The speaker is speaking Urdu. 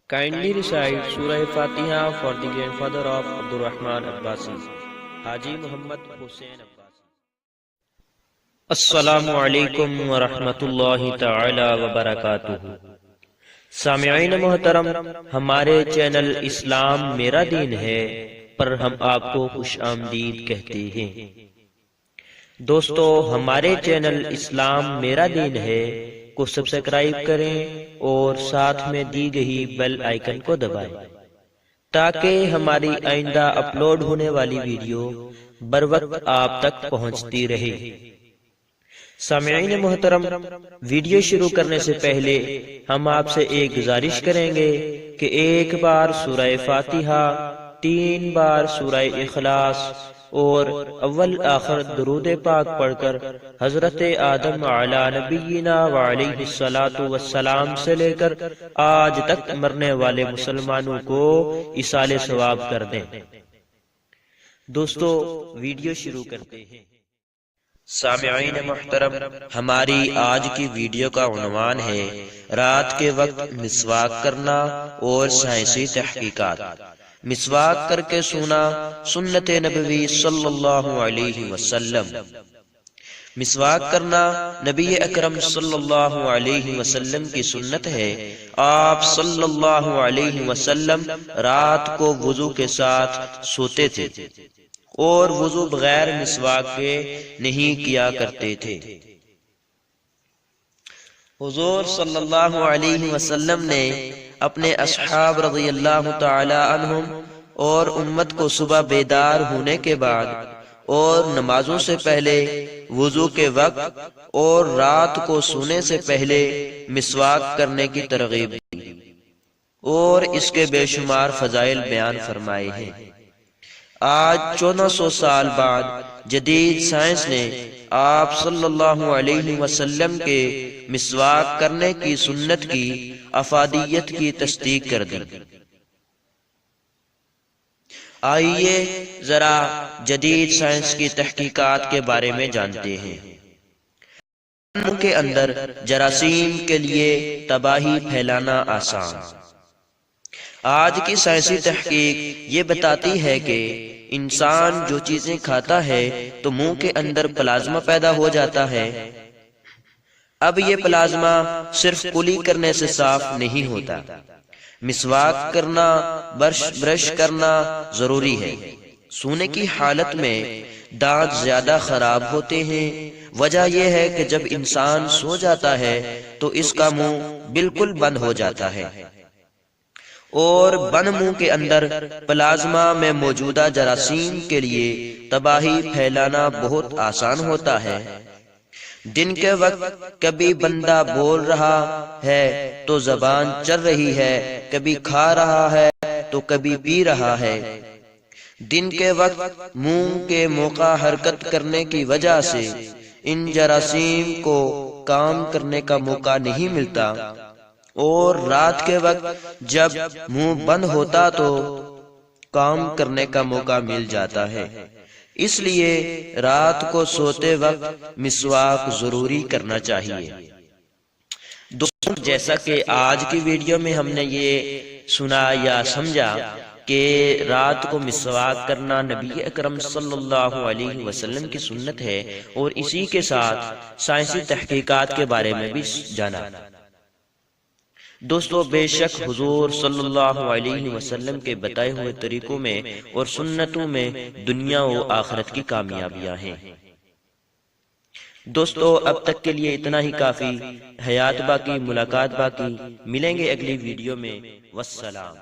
Kindly recite Surah Fatiha for the grandfather of Abdul Rahman Abbasi, Haji Muhammad Hussain Abbasi. السلام علیکم ورحمۃ اللہ تعالی وبرکاتہ۔ سامعین محترم، ہمارے چینل اسلام میرا دین ہے پر ہم آپ کو خوش آمدید کہتے ہیں۔ دوستو، ہمارے چینل اسلام میرا دین ہے کو سبسکرائب کریں اور ساتھ میں دی گئی بیل آئیکن کو دبائیں تاکہ ہماری آئندہ اپلوڈ ہونے والی ویڈیو بروقت آپ تک پہنچتی رہے۔ سامعین محترم، ویڈیو شروع کرنے سے پہلے ہم آپ سے ایک گزارش کریں گے کہ ایک بار سورہ فاتحہ، 3 بار سورہ اخلاص اور اول آخر درود پاک پڑھ کر حضرت آدم علی نبینا وعلیہ الصلاۃ والسلام سے لے کر آج تک مرنے والے مسلمانوں کو ایصال ثواب کر دیں۔ دوستو، ویڈیو شروع کرتے ہیں۔ سامعین محترم، ہماری آج کی ویڈیو کا عنوان ہے رات کے وقت مسواک کرنا اور سائنسی تحقیقات۔ مسواک کر کے سونا سنت نبوی صلی اللہ علیہ وسلم۔ مسواک کرنا نبی اکرم صلی اللہ علیہ وسلم کی سنت ہے۔ آپ صلی اللہ علیہ وسلم رات کو وضو کے ساتھ سوتے تھے اور وضو بغیر مسواک کے نہیں کیا کرتے تھے۔ حضور صلی اللہ علیہ وسلم نے اپنے اصحاب رضی اللہ تعالی عنہم اور امت کو صبح بیدار ہونے کے بعد اور نمازوں سے پہلے، وضو کے وقت اور رات کو سونے سے پہلے مسواک کرنے کی ترغیب دی اور اس کے بے شمار فضائل بیان فرمائے ہیں۔ آج 1400 سال بعد جدید سائنس نے آپ صلی اللہ علیہ وسلم کے مسواک کرنے کی سنت کی افادیت کی تصدیق کر دی۔ آئیے ذرا جدید سائنس کی تحقیقات کے بارے میں جانتے ہیں۔ انسان کے اندر جراثیم کے لیے تباہی پھیلانا آسان۔ آج کی سائنسی تحقیق یہ بتاتی ہے کہ انسان جو چیزیں کھاتا ہے تو منہ کے اندر پلازما پیدا ہو جاتا ہے۔ اب یہ پلازما صرف کلی کرنے سے صاف نہیں ہوتا، مسواک کرنا، برش کرنا ضروری ہے۔ سونے کی حالت میں دانت زیادہ خراب ہوتے ہیں۔ وجہ یہ ہے کہ جب انسان سو جاتا ہے تو اس کا منہ بالکل بند ہو جاتا ہے اور بند منہ کے اندر پلازما میں موجودہ جراثیم کے لیے تباہی پھیلانا بہت آسان ہوتا ہے۔ دن کے وقت کبھی بندہ بول رہا ہے تو زبان چل رہی ہے، کبھی کھا رہا ہے تو کبھی پی رہا ہے۔ دن کے وقت منہ کے موقع حرکت کرنے کی وجہ سے ان جراثیم کو کام کرنے کا موقع نہیں ملتا اور رات کے وقت جب منہ بند ہوتا تو کام کرنے کا موقع مل جاتا ہے۔ اس لیے رات کو سوتے وقت مسواک ضروری کرنا چاہیے۔ دوستوں، جیسا کہ آج کی ویڈیو میں ہم نے یہ سنا یا سمجھا کہ رات کو مسواک کرنا نبی اکرم صلی اللہ علیہ وسلم کی سنت ہے اور اسی کے ساتھ سائنسی تحقیقات کے بارے میں بھی جانا۔ دوستو، بے شک حضور صلی اللہ علیہ وسلم کے بتائے ہوئے طریقوں میں اور سنتوں میں دنیا و آخرت کی کامیابیاں ہیں۔ دوستو، اب تک کے لیے اتنا ہی کافی۔ حیات باقی، ملاقات باقی، ملیں گے اگلی ویڈیو میں۔ والسلام۔